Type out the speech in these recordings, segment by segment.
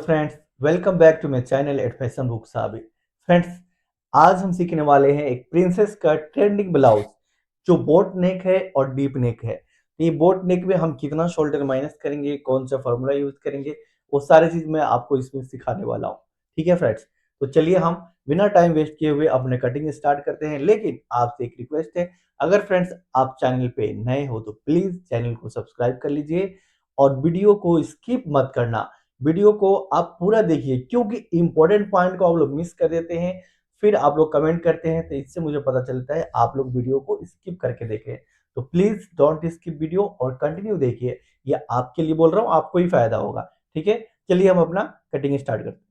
Friends, welcome back to my channel at fashion book Sabi. Friends, आज हम सीखने वाले हैं एक प्रिंसेस का ट्रेंडिंग ब्लाउज जो बोट नेक है और डीप नेक है। ये बोट नेक में हम कितना शोल्डर माइनस करेंगे, कौन सा फॉर्मूला यूज करेंगे, वो सारी चीज मैं आपको इसमें सिखाने वाला हूँ। ठीक है फ्रेंड्स, तो चलिए हम बिना टाइम वेस्ट किए हुए अपने कटिंग स्टार्ट करते हैं। लेकिन आपसे एक रिक्वेस्ट है, अगर फ्रेंड्स आप चैनल पे नए हो तो प्लीज चैनल को सब्सक्राइब कर लीजिए और वीडियो को स्किप मत करना। वीडियो को आप पूरा देखिए, क्योंकि इंपॉर्टेंट पॉइंट को आप लोग मिस कर देते हैं, फिर आप लोग कमेंट करते हैं, तो इससे मुझे पता चलता है आप लोग वीडियो को स्किप करके देखें। तो प्लीज डोंट स्किप वीडियो और कंटिन्यू देखिए, ये आपके लिए बोल रहा हूँ, आपको ही फायदा होगा। ठीक है, चलिए हम अपना कटिंग स्टार्ट करते हैं।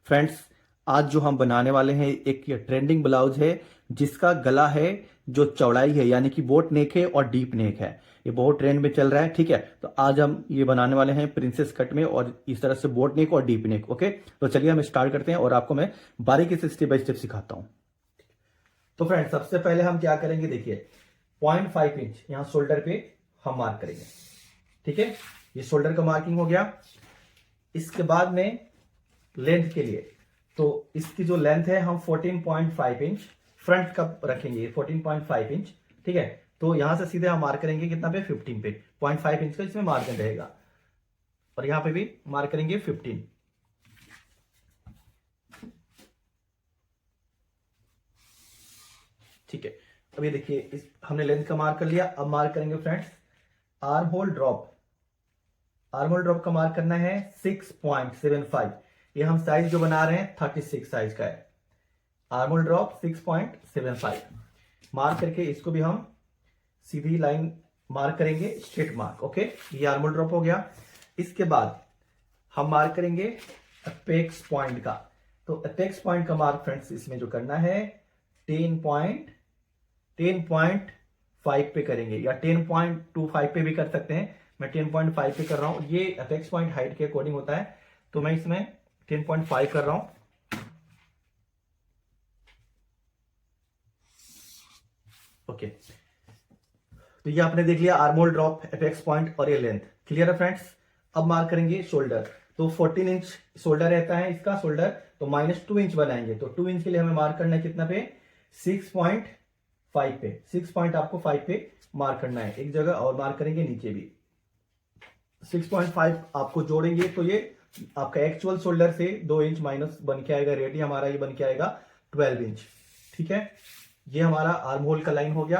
फ्रेंड्स, आज जो हम बनाने वाले हैं एक ये ट्रेंडिंग ब्लाउज है जिसका गला है जो चौड़ाई है, यानी कि बोट नेक है और डीप नेक है। ये बहुत ट्रेंड में चल रहा है। ठीक है, तो आज हम ये बनाने वाले हैं प्रिंसेस कट में और इस तरह से बोट नेक और डीप नेक। ओके, तो चलिए हम स्टार्ट करते हैं और आपको मैं बारीकी से स्टेप बाय स्टेप सिखाता हूं। तो फ्रेंड्स, सबसे पहले हम क्या करेंगे, देखिए 0.5 इंच यहां शोल्डर पे हम मार्क करेंगे। ठीक है, ये शोल्डर का मार्किंग हो गया। इसके बाद में लेंथ के लिए, तो इसकी जो लेंथ है हम 14.5 इंच फ्रंट का रखेंगे, 14.5 इंच। ठीक है, तो यहां से सीधे हम मार्क करेंगे कितना पे, 15 पे। 0.5 इंच का इसमें मार्जिन रहेगा और यहां पे भी मार्क करेंगे 15। ठीक है, अब ये देखिए इस हमने लेंथ का मार्क कर लिया। अब मार्क करेंगे friends arm hole drop. Arm hole drop का मार्क करना है 6.75। ये हम साइज जो बना रहे हैं 36 साइज का है। आर्म होल ड्रॉप 6.75 मार्क करके इसको भी हम सीधी लाइन मार्क करेंगे, स्ट्रेट मार्क। ओके, ये आर्म होल ड्रॉप हो गया। इसके बाद हम मार्क करेंगे अपेक्स पॉइंट का। तो अपेक्स पॉइंट का मार्क फ्रेंड्स इसमें जो करना है 10.5 पे करेंगे, या 10.25 पे भी कर सकते हैं। मैं 10.5 पे कर रहा हूं, ये अपेक्स पॉइंट हाइट के अकॉर्डिंग होता है, तो मैं इसमें 10.5 कर रहा हूं। ओके, तो ये आपने देख लिया arm hole drop, apex point और ये लेंथ। क्लियर है फ्रेंड्स। अब मार्क करेंगे शोल्डर। तो 14 इंच शोल्डर रहता है इसका शोल्डर, तो -2 इंच बनाएंगे। तो 2 इंच के लिए हमें मार्क करना है कितना पे, 6.5 पे। 6.5 पे मार्क करना है एक जगह, और मार्क करेंगे नीचे भी 6.5। आपको जोड़ेंगे तो ये आपका एक्चुअल शोल्डर से 2 इंच माइनस बन के आएगा। रेडी हमारा ये बन के आएगा 12 इंच। ठीक है, ये हमारा आर्म होल का लाइन हो गया।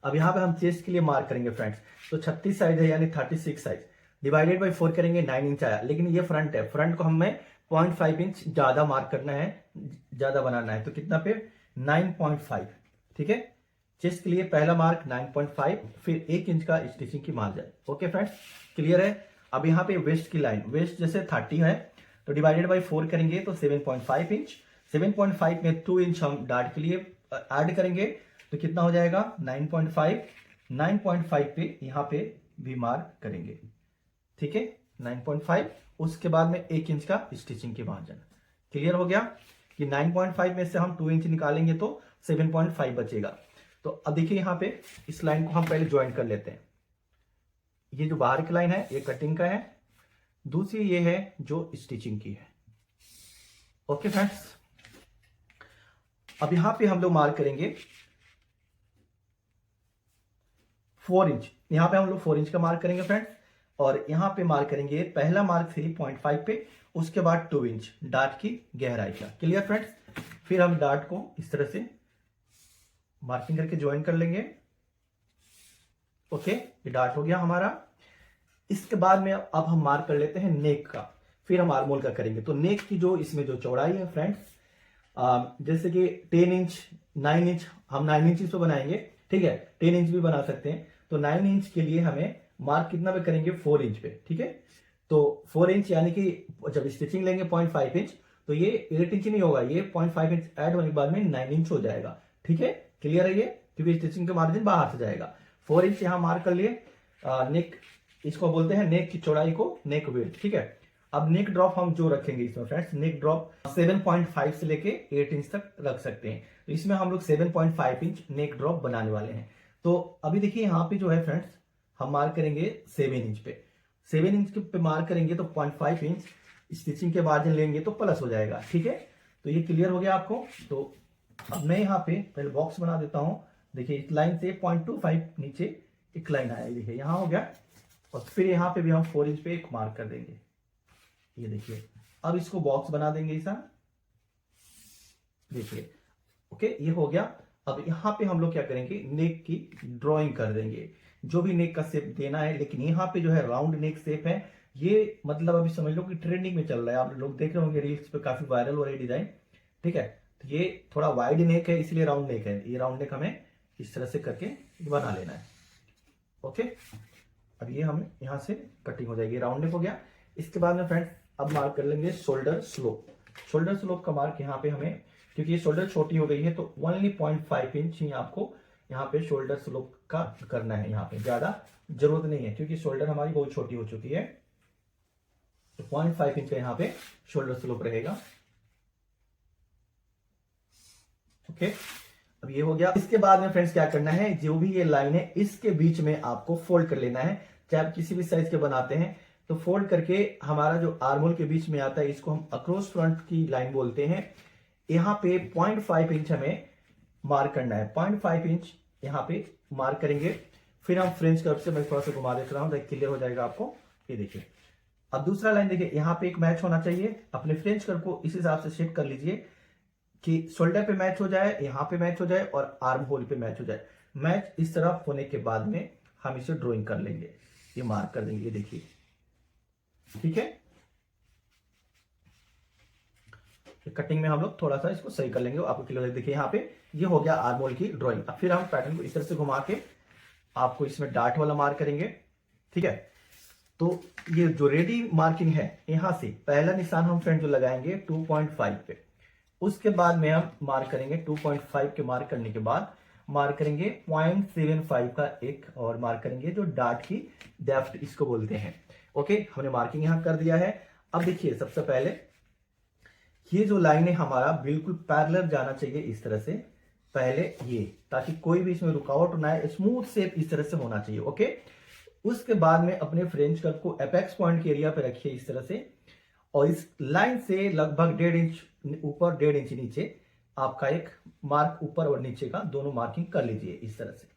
अब यहां पे हम चेस्ट के लिए मार्क करेंगे फ्रेंड्स। तो 36 साइज है, यानी 36 साइज डिवाइडेड बाई 4 करेंगे, 9 इंच आया। लेकिन ये फ्रंट है, फ्रंट को हमें 0.5 इंच ज्यादा मार्क करना है, ज्यादा बनाना है। तो कितना पे, 9.5। ठीक है, चेस्ट के लिए पहला मार्क 9.5, फिर 1 इंच का स्टिचिंग की मार्जिन। ओके फ्रेंड्स, क्लियर है। अब यहाँ पे वेस्ट की लाइन, वेस्ट जैसे 30 है तो डिवाइडेड बाई 4 करेंगे तो 7.5 इंच। 7.5 में 2 इंच हम डार्ट के लिए ऐड करेंगे, तो कितना हो जाएगा 9.5। 9.5 पे यहां पे भी मार्क करेंगे। ठीक है, 9.5। उसके बाद में 1 इंच का स्टिचिंग की मार्जिन। क्लियर हो गया कि 9.5 में से हम 2 इंच निकालेंगे तो 7.5 बचेगा। तो अब देखिए यहां पे इस लाइन को हम पहले ज्वाइन कर लेते हैं। ये जो बाहर की लाइन है ये कटिंग का है, दूसरी ये है जो स्टिचिंग की है। ओके फ्रेंड्स, अब यहां पे हम लोग मार्क करेंगे 4 इंच। यहां पे हम लोग 4 इंच का मार्क करेंगे फ्रेंड्स, और यहां पे मार्क करेंगे पहला मार्क 3.5 पे, उसके बाद 2 इंच डार्ट की गहराई का। Clear friends. फिर हम डार्ट को इस तरह से मार्किंग करके ज्वाइन कर लेंगे। ओके, ये डार्ट हो गया हमारा। इसके बाद में अब हम मार्क कर लेते हैं नेक का, फिर हम आर्म होल का करेंगे। तो नेक की जो इसमें जो चौड़ाई है फ्रेंड्स, जैसे कि 10 इंच, 9 इंच, हम 9 इंच इसको बनाएंगे। ठीक है, 10 इंच भी बना सकते हैं। तो 9 इंच के लिए हमें मार्क कितना पे करेंगे, 4 इंच पे। ठीक है, तो 4 इंच यानी कि जब स्टिचिंग लेंगे 0.5 इंच, तो ये 8 इंच नहीं होगा, ये 0.5 इंच ऐड होने के बाद में 9 इंच हो जाएगा। ठीक है, क्लियर है ये, क्योंकि स्टिचिंग का मार्जिन बाहर से जाएगा। 4 इंच यहां मार्क कर लिए। नेक, इसको बोलते हैं नेक की चौड़ाई को नेक विड्थ। ठीक है, अब नेक ड्रॉप हम जो रखेंगे इसमें फ्रेंड्स, नेक ड्रॉप 7.5 से लेके 8 इंच तक रख सकते हैं। तो इसमें हम लोग 7.5 इंच नेक ड्रॉप बनाने वाले हैं। तो अभी देखिए यहां पे जो है फ्रेंड्स, हम मार्क करेंगे 7 इंच पे। 7 इंच के पे मार्क करेंगे तो 0.5 इंच स्टिचिंग के मार्जिन लेंगे तो प्लस हो जाएगा। ठीक है, तो ये क्लियर हो गया आपको। तो अब मैं यहाँ पे पहले बॉक्स बना देता हूँ। देखिए इस लाइन से 0.25 नीचे एक लाइन आया, देखिए यहाँ हो गया। और फिर यहाँ पे भी हम 4 इंच पे एक मार्क कर देंगे। ये देखिए अब इसको बॉक्स बना देंगे ऐसा, देखिए ओके ये हो गया। अब यहाँ पे हम लोग क्या करेंगे, नेक की ड्राइंग कर देंगे, जो भी नेक का शेप देना है। लेकिन यहाँ पे जो है राउंड नेक शेप है, ये मतलब अभी समझ लो कि ट्रेंडिंग में चल रहा है, आप लोग देख रहे होंगे रील्स पे काफी वायरल हो रही डिजाइन। ठीक है, तो ये थोड़ा वाइड नेक है इसलिए राउंड नेक है। ये राउंड नेक हमें इस तरह से करके बना लेना है। ओके, अब ये हम यहाँ से कटिंग हो जाएगी, राउंड नेक हो गया। इसके बाद में फ्रेंड्स अब मार्क कर लेंगे शोल्डर स्लोप। शोल्डर स्लोप का मार्क यहाँ पे हमें, क्योंकि ये शोल्डर छोटी हो गई है तो ओनली 0.5 इंच ही आपको यहाँ पे शोल्डर स्लोप का करना है। यहाँ पे ज्यादा जरूरत नहीं है क्योंकि शोल्डर हमारी बहुत छोटी हो चुकी है। तो 0.5 इंच का यहाँ पे शोल्डर स्लोप रहेगा। ओके, अब ये हो गया। इसके बाद में फ्रेंड्स क्या करना है, जो भी ये लाइन है इसके बीच में आपको फोल्ड कर लेना है। चाहे आप किसी भी साइज के बनाते हैं तो फोल्ड करके हमारा जो आर्महोल के बीच में आता है इसको हम अक्रॉस फ्रंट की लाइन बोलते हैं। यहाँ पे 0.5 इंच हमें मार्क करना है। 0.5 इंच यहाँ पे मार्क करेंगे। फिर हम फ्रेंच कर्व से, मैं थोड़ा सा घुमा देख रहा हूं ताकि क्लियर हो जाएगा आपको। ये देखिए अब दूसरा लाइन देखिए, यहाँ पे एक मैच होना चाहिए। अपने फ्रेंच कर्व को इस हिसाब से सेट कर लीजिए कि शोल्डर पे मैच हो जाए, यहाँ पे मैच हो जाए और आर्म होल पे मैच हो जाए। मैच इस तरह होने के बाद में हम इसे ड्राइंग कर लेंगे, ये मार्क कर देंगे, देखिए ठीक है। कटिंग में हम लोग थोड़ा सा इसको सही कर लेंगे, आपको क्लियर देखिए। यहाँ पे ये हो गया आर्म होल की ड्राइंग। अब फिर हम पैटर्न को इस तरह से घुमा के आपको इसमें डार्ट वाला मार्क करेंगे। ठीक है, तो ये जो रेडी मार्किंग है, यहां से पहला निशान हम फ्रेंड जो लगाएंगे 2.5 पे। उसके बाद में हम मार्क करेंगे 2.5 के मार्क करने के बाद मार्क करेंगे 0.75 का एक और मार्क करेंगे, जो डार्ट की डेप्थ इसको बोलते हैं। ओके, हमने मार्किंग यहां कर दिया है। अब देखिए सबसे पहले ये जो लाइन है हमारा बिल्कुल पैरेलल जाना चाहिए इस तरह से, पहले ये, ताकि कोई भी इसमें रुकावट ना आए, स्मूथ शेप इस तरह से होना चाहिए। ओके, उसके बाद में अपने फ्रेंच कर्व को एपेक्स पॉइंट के एरिया पे रखिए इस तरह से, और इस लाइन से लगभग 1.5 इंच ऊपर 1.5 इंच नीचे आपका एक मार्क ऊपर और नीचे का दोनों मार्किंग कर लीजिए इस तरह से।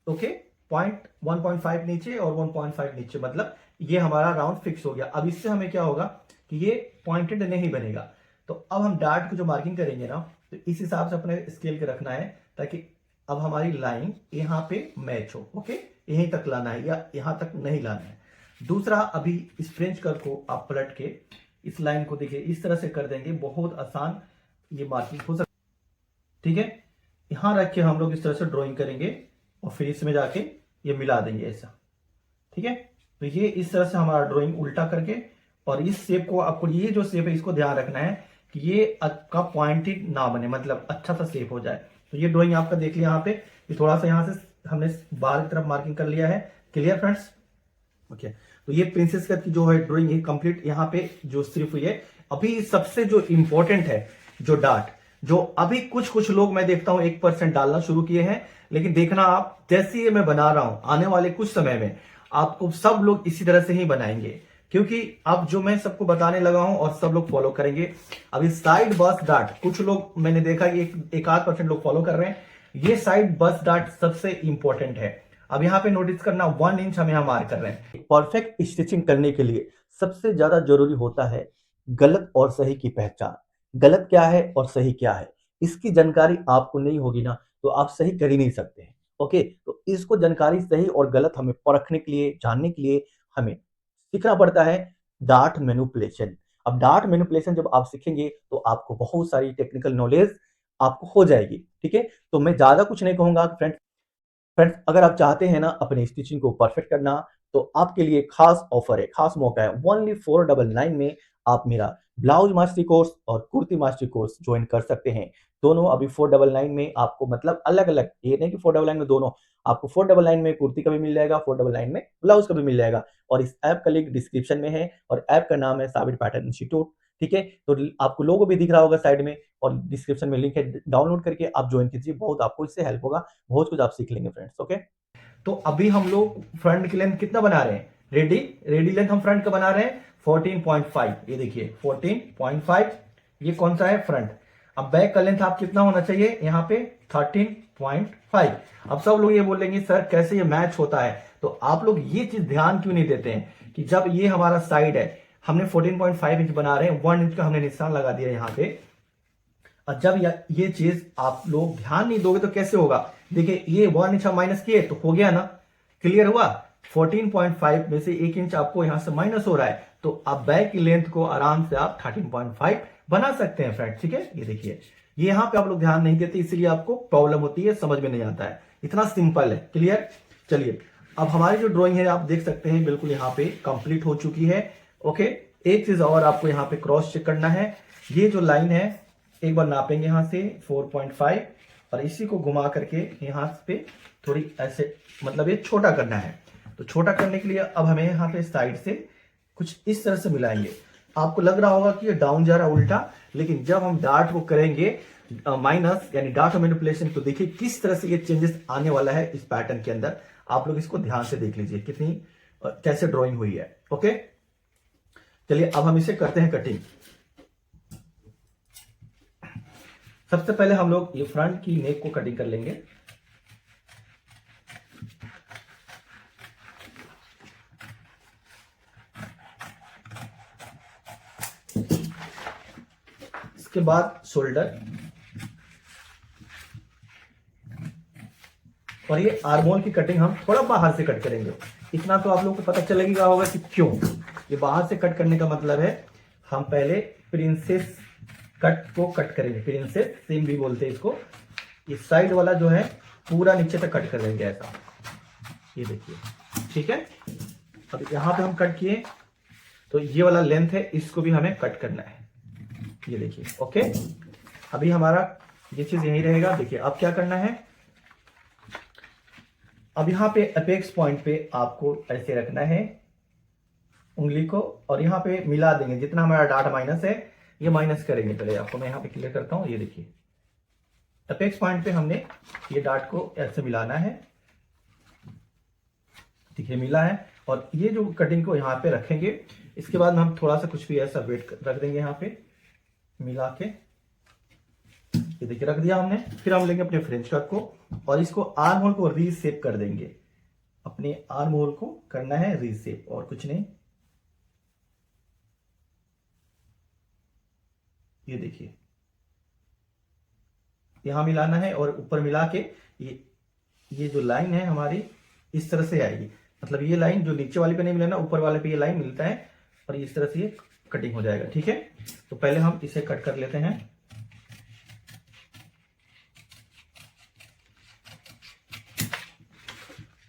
ओके, पॉइंट 1.5 नीचे और 1.5 नीचे, मतलब ये हमारा राउंड फिक्स हो गया। अब इससे हमें क्या होगा कि ये पॉइंटेड नहीं बनेगा। तो अब हम डार्ट को जो मार्किंग करेंगे ना, तो इस हिसाब से अपने स्केल के रखना है ताकि अब हमारी लाइन यहाँ पे मैच हो। ओके, यहीं तक लाना है या यहां तक नहीं लाना है। दूसरा, अभी इस फ्रेंच कर्व को आप पलट के इस लाइन को देखिए इस तरह से कर देंगे, बहुत आसान ये मार्किंग हो सकती है। ठीक है, यहां रख के हम लोग इस तरह से ड्राइंग करेंगे और फिर इसमें जाके ये मिला देंगे ऐसा। ठीक है, तो ये इस तरह से हमारा ड्राइंग उल्टा करके, और इस शेप को आपको, ये जो शेप है इसको ध्यान रखना है कि ये आपका पॉइंटेड ना बने, मतलब अच्छा सा शेप हो जाए। तो ये ड्राइंग आपका देख लिया, यहाँ पे ये थोड़ा सा यहाँ से हमने बाहर की तरफ मार्किंग कर लिया है। Clear friends? ओके, तो ये प्रिंसेस कट की जो है ड्राइंग है कंप्लीट यहाँ पे जो सिर्फ हुई है। अभी सबसे जो इंपॉर्टेंट है, जो डार्ट, जो अभी कुछ कुछ लोग मैं देखता हूं 1% डालना शुरू किए हैं, लेकिन देखना आप जैसे ये मैं बना रहा हूं, आने वाले कुछ समय में आपको सब लोग इसी तरह से ही बनाएंगे, क्योंकि अब जो मैं सबको बताने लगा हूं और सब लोग फॉलो करेंगे। अभी साइड बस डार्ट कुछ लोग मैंने देखा कि एक आध % लोग फॉलो कर रहे हैं। ये साइड बस डार्ट सबसे इंपॉर्टेंट है। अब यहाँ पे नोटिस करना 1 इंच हम यहाँ मार्क कर रहे हैं। परफेक्ट स्टिचिंग करने के लिए सबसे ज्यादा जरूरी होता है गलत और सही की पहचान। गलत क्या है और सही क्या है, इसकी जानकारी आपको नहीं होगी ना, तो आप सही कर ही नहीं सकते हैं। ओके, तो इसको जानकारी सही और गलत हमें परखने के लिए, जानने के लिए हमें सीखना पड़ता है डार्ट मैनिपुलेशन। अब डार्ट मैनिपुलेशन जब आप सीखेंगे तो आपको बहुत सारी टेक्निकल नॉलेज आपको हो जाएगी। ठीक है, तो मैं ज्यादा कुछ नहीं कहूंगा फ्रेंड्स, अगर आप चाहते हैं ना अपने स्टिचिंग को परफेक्ट करना, तो आपके लिए खास ऑफर है, खास मौका है। ओनली 499 में आप मेरा ब्लाउज मास्टरी कोर्स और कुर्ती मास्टरी कोर्स ज्वाइन कर सकते हैं। दोनों अभी 499 में आपको, मतलब अलग अलग, ये नहीं कि 499 में दोनों, आपको 499 में कुर्ती का भी मिल जाएगा, 499 में ब्लाउज का भी मिल जाएगा। और इस ऐप का लिंक डिस्क्रिप्शन में है और ऐप का नाम है साबिर पैटर्न इंस्टीट्यूट। ठीक है, तो आपको लोगो भी दिख रहा होगा साइड में, और डिस्क्रिप्शन में लिंक है, डाउनलोड करके आप ज्वाइन कीजिए, बहुत आपको इससे हेल्प होगा, बहुत कुछ आप सीख लेंगे फ्रेंड्स। ओके, तो अभी हम लोग फ्रंट की लेंथ कितना बना रहे हैं, रेडी रेडी लेंथ हम फ्रंट का बना रहे हैं 14.5, ये देखिए 14.5, ये कौन सा है फ्रंट। अब बैक का लेंथ आप कितना होना चाहिए यहाँ पे 13.5। अब सब लोग ये बोलेंगे सर कैसे ये मैच होता है, तो आप लोग ये चीज ध्यान क्यों नहीं देते हैं कि जब ये हमारा साइड है, हमने 14.5 इंच बना रहे हैं, 1 इंच का हमने निशान लगा दिया यहाँ पे, और जब ये चीज आप लोग ध्यान नहीं दोगे तो कैसे होगा। देखिए ये 1 इंच हम माइनस किए तो हो गया ना, क्लियर हुआ। 14.5 में से 1 इंच आपको यहां से माइनस हो रहा है, तो आप बैक की लेंथ को आराम से आप 13.5 बना सकते हैं फ्रेंड, ठीक है। ये देखिए ये यहां पे आप लोग ध्यान नहीं देते, इसलिए आपको प्रॉब्लम होती है, समझ में नहीं आता है। इतना सिंपल है, क्लियर। चलिए अब हमारी जो ड्राइंग है आप देख सकते हैं बिल्कुल यहाँ पे कंप्लीट हो चुकी है। ओके, एक चीज और आपको यहाँ पे क्रॉस चेक करना है, ये जो लाइन है एक बार नापेंगे यहां से 4.5 और इसी को घुमा करके यहां पे थोड़ी ऐसे, मतलब ये छोटा करना है। तो छोटा करने के लिए अब हमें यहाँ पे साइड से कुछ इस तरह से मिलाएंगे। आपको लग रहा होगा कि ये डाउन जा रहा है उल्टा, लेकिन जब हम डार्ट को करेंगे माइनस यानी डार्ट मैनिपुलेशन, तो देखिए किस तरह से ये चेंजेस आने वाला है इस पैटर्न के अंदर। आप लोग इसको ध्यान से देख लीजिए कितनी कैसे ड्राइंग हुई है। ओके चलिए अब हम इसे करते हैं कटिंग। सबसे पहले हम लोग ये फ्रंट की नेक को कटिंग कर लेंगे। इसके बाद शोल्डर और ये आर्मोल की कटिंग हम थोड़ा बाहर से कट करेंगे। इतना तो आप लोगों को पता चलेगा होगा कि क्यों ये बाहर से कट करने का मतलब है, हम पहले प्रिंसेस कट को कट करेंगे, प्रिंसेस सीम भी बोलते हैं इसको। ये साइड वाला जो है पूरा नीचे तक कट कर देंगे ऐसा, ये देखिए, ठीक है। अब यहां पे हम कट किए तो ये वाला लेंथ है, इसको भी हमें कट करना है, ये देखिए। ओके अभी हमारा ये चीज यही रहेगा। देखिए अब क्या करना है, अब यहां पे अपेक्स पॉइंट पे आपको ऐसे रखना है उंगली को और यहां पे मिला देंगे। जितना हमारा डार्ट माइनस है ये माइनस करेंगे। पहले आपको मैं यहां पे क्लियर करता हूं, ये देखिए अपेक्स पॉइंट पे हमने ये डार्ट को ऐसे मिलाना है, देखिए मिला है। और ये जो कटिंग को यहाँ पे रखेंगे, इसके बाद हम थोड़ा सा कुछ भी ऐसा वेट रख देंगे यहाँ पे मिला के, ये देखिए रख दिया हमने। फिर हम लेंगे अपने फ्रेंच कट को और इसको आर्म होल को रीसेप कर देंगे। अपने आर्म होल को करना है रीसेप और कुछ नहीं, ये देखिए यहां मिलाना है और ऊपर मिला के ये जो लाइन है हमारी इस तरह से आएगी। मतलब ये लाइन जो नीचे वाले पे नहीं मिलाना, ऊपर वाले पे ये लाइन मिलता है और इस तरह से ये कटिंग हो जाएगा, ठीक है। तो पहले हम इसे कट कर लेते हैं।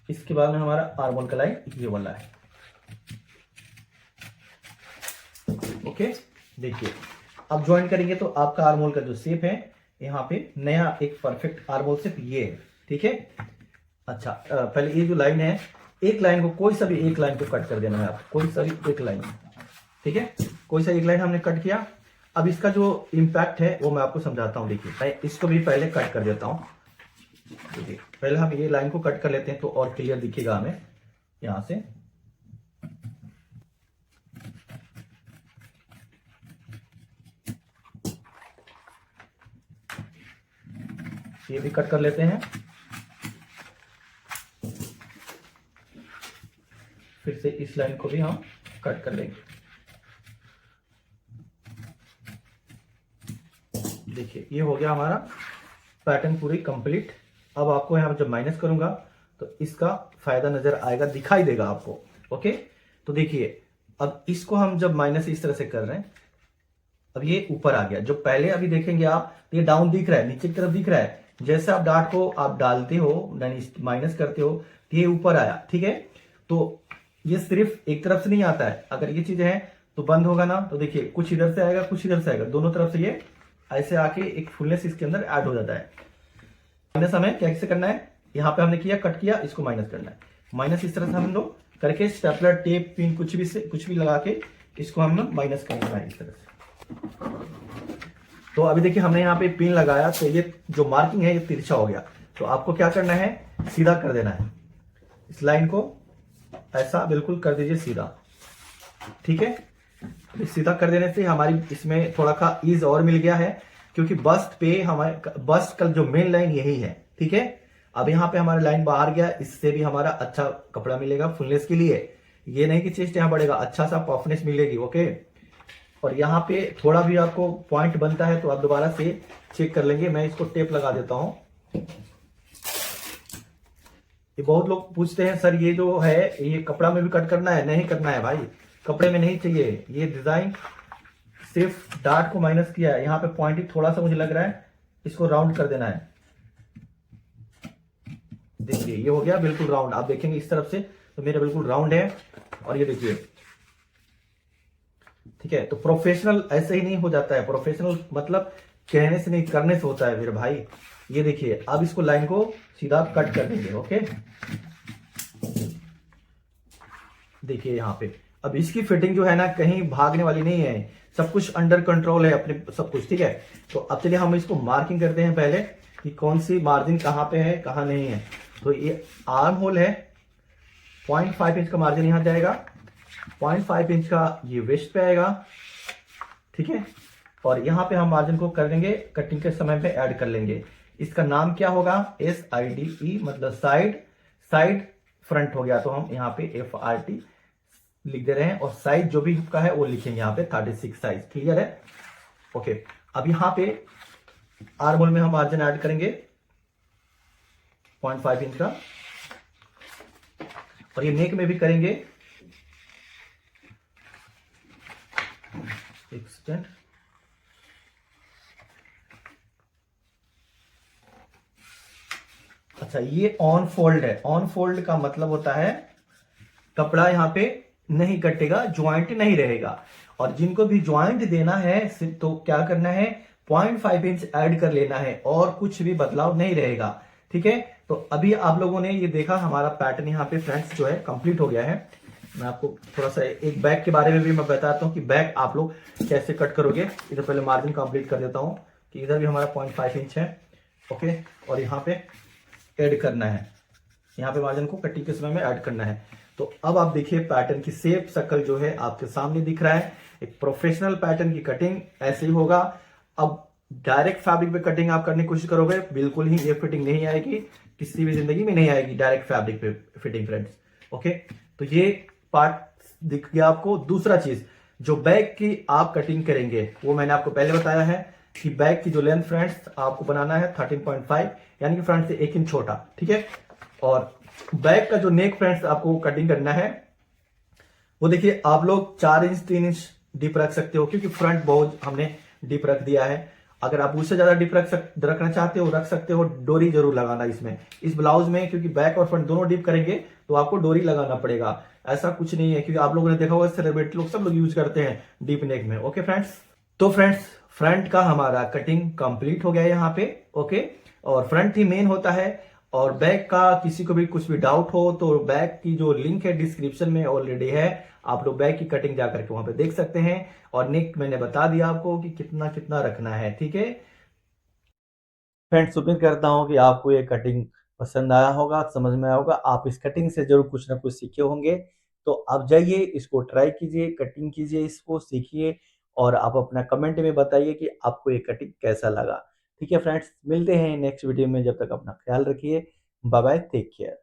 इसके बाद में हमारा आर्मोल का लाइन ये वाला है। ओके देखिए अब ज्वाइन करेंगे तो आपका आर्मोल का जो शेप है यहाँ पे नया एक परफेक्ट आर्मोल शेप ये है, ठीक है। अच्छा पहले ये जो लाइन है, एक लाइन को कोई सा भी एक लाइन को कट कर देना है आपको, कोई सा भी एक लाइन, ठीक है। कोई सा एक लाइन हमने कट किया। अब इसका जो इम्पैक्ट है वो मैं आपको समझाता हूँ। देखिए मैं इसको भी पहले कट कर देता हूँ। देखिए पहले हम ये लाइन को कट कर लेते हैं तो और क्लियर दिखेगा हमें यहां से। ये भी कट कर लेते हैं। फिर से इस लाइन को भी हम कट कर लेंगे। देखिए ये हो गया हमारा पैटर्न पूरी कंप्लीट। अब आपको यहां जब माइनस करूंगा तो इसका फायदा नजर आएगा, दिखाई देगा आपको। ओके तो देखिए अब इसको हम जब माइनस इस तरह से कर रहे हैं, अब ये ऊपर आ गया। जो पहले अभी देखेंगे आप ये डाउन दिख रहा है, नीचे की तरफ दिख रहा है। जैसे आप डार्ट को आप डालते हो माइनस करते हो तो ये ऊपर आया, ठीक है। तो ये सिर्फ एक तरफ से नहीं आता है, अगर ये चीज है तो बंद होगा ना, तो देखिए कुछ इधर से आएगा कुछ इधर से आएगा, दोनों तरफ से ये ऐसे आके एक फुलनेस इसके अंदर ऐड हो जाता है। माइनस हमें कैसे करना है, यहाँ पे हमने किया कट किया, इसको माइनस करना है। माइनस इस तरह से हम लोग करके स्टेपलर टेप पिन कुछ भी लगा के इसको हम लोग माइनस करना है इस तरह से। तो अभी देखिए हमने यहाँ पे पिन लगाया तो ये जो मार्किंग है ये तिरछा हो गया। तो आपको क्या करना है, सीधा कर देना है इस लाइन को ऐसा बिल्कुल कर दीजिए सीधा, ठीक है। इस सीधा कर देने से हमारी इसमें थोड़ा का ईज और मिल गया है, क्योंकि बस्ट पे हमारे बस्ट का जो मेन लाइन यही है, ठीक है। अब यहाँ पे हमारा लाइन बाहर गया, इससे भी हमारा अच्छा कपड़ा मिलेगा फुलनेस के लिए। ये नहीं कि चेस्ट यहाँ बढ़ेगा, अच्छा सा पफनेस मिलेगी, ओके। और यहाँ पे थोड़ा भी आपको पॉइंट बनता है तो आप दोबारा से चेक कर लेंगे। मैं इसको टेप लगा देता हूँ। ये बहुत लोग पूछते हैं सर ये जो है ये कपड़ा में भी कट करना है? नहीं करना है भाई, कपड़े में नहीं चाहिए। ये डिजाइन सिर्फ डार्ट को माइनस किया है। यहाँ पे पॉइंट ही थोड़ा सा मुझे लग रहा है, इसको राउंड कर देना है। देखिए ये हो गया बिल्कुल राउंड। आप देखेंगे इस तरफ से तो मेरा बिल्कुल राउंड है। और ये देखिए, ठीक है। तो प्रोफेशनल ऐसे ही नहीं हो जाता है। प्रोफेशनल मतलब कहने से नहीं करने से होता है मेरे भाई। ये देखिए, अब इसको लाइन को सीधा कट कर देंगे, ओके। देखिए यहाँ पे अब इसकी फिटिंग जो है ना कहीं भागने वाली नहीं है, सब कुछ अंडर कंट्रोल है अपने, सब कुछ ठीक है। तो अब चलिए हम इसको मार्किंग करते हैं पहले कि कौन सी मार्जिन कहाँ पे है कहाँ नहीं है। तो ये आर्म होल है, 0.5 इंच का मार्जिन यहाँ जाएगा, 0.5 इंच का ये वेस्ट पे आएगा, ठीक है। और यहाँ पे हम मार्जिन को कर देंगे, कटिंग के समय पे ऐड कर लेंगे। इसका नाम क्या होगा? SIDE, मतलब साइड। साइड फ्रंट हो गया तो हम यहाँ पे FRT लिख दे रहे हैं। और साइज जो भी का है वो लिखेंगे यहाँ पे 36 साइज, क्लियर है, ओके। अब यहाँ पे आर्म होल में हम मार्जिन ऐड करेंगे 0.5 इंच का, और ये नेक में भी करेंगे। एक सेकेंड, अच्छा ये ऑन फोल्ड है। ऑन फोल्ड का मतलब होता है कपड़ा यहाँ पे नहीं कटेगा, ज्वाइंट नहीं रहेगा। और जिनको भी ज्वाइंट देना है तो क्या करना है, 0.5 इंच ऐड कर लेना है और कुछ भी बदलाव नहीं रहेगा, ठीक है। तो अभी आप लोगों ने ये देखा हमारा पैटर्न यहाँ पे फ्रेंड्स जो है कंप्लीट हो गया है। मैं आपको थोड़ा सा एक बैक के बारे में भी मैं बताता हूँ कि बैक आप लोग कैसे कट करोगे। इधर पहले मार्जिन कंप्लीट कर देता हूँ कि इधर भी हमारा 0.5 इंच है, ओके। और यहाँ पे ऐड करना है, यहाँ पे मार्जिन को कटिंग के समय में ऐड करना है। तो अब आप देखिए पैटर्न की शेप शक्ल जो है आपके सामने दिख रहा है। एक प्रोफेशनल पैटर्न की कटिंग ऐसे ही होगा। अब डायरेक्ट फैब्रिक पे कटिंग आप करने की कोशिश करोगे, बिल्कुल ही ये फिटिंग नहीं आएगी, किसी भी जिंदगी में नहीं आएगी डायरेक्ट फैब्रिक पे फिटिंग फ्रेंड्स, ओके। तो ये पार्ट दिख गया आपको। दूसरा चीज, जो बैक की आप कटिंग करेंगे वो मैंने आपको पहले बताया है कि बैक की जो लेंथ फ्रेंड्स आपको बनाना है 13.5, यानी कि फ्रंट से 1 इंच छोटा, ठीक है। और बैक का जो नेक फ्रेंड्स आपको कटिंग करना है वो देखिए आप लोग 4 इंच 3 इंच डीप रख सकते हो, क्योंकि फ्रंट बहुत हमने डीप रख दिया है। अगर आप उससे ज्यादा डीप रखना चाहते हो रख सकते हो। डोरी जरूर लगाना इसमें, इस ब्लाउज में, क्योंकि बैक और फ्रंट दोनों डीप करेंगे तो आपको डोरी लगाना पड़ेगा। ऐसा कुछ नहीं है, क्योंकि आप लोगों ने देखा होगा सेलिब्रिटी लोग सब लोग यूज करते हैं डीप नेक में, ओके फ्रेंड्स। तो फ्रेंड्स फ्रंट का हमारा कटिंग कंप्लीट हो गया यहाँ पे, ओके। और फ्रंट ही मेन होता है। और बैक का किसी को भी कुछ भी डाउट हो तो बैक की जो लिंक है डिस्क्रिप्शन में ऑलरेडी है, आप लोग बैक की कटिंग जाकर के वहां पे देख सकते हैं। और नेक मैंने बता दिया आपको कि कितना कितना रखना है, ठीक है फ्रेंड्स। उम्मीद करता हूँ कि आपको ये कटिंग पसंद आया होगा, समझ में आया होगा। आप इस कटिंग से जरूर कुछ ना कुछ सीखे होंगे। तो आप जाइए, इसको ट्राई कीजिए, कटिंग कीजिए, इसको सीखिए, और आप अपना कमेंट में बताइए कि आपको ये कटिंग कैसा लगा। ठीक है फ्रेंड्स, मिलते हैं नेक्स्ट वीडियो में। जब तक अपना ख्याल रखिए, बाय बाय, टेक केयर।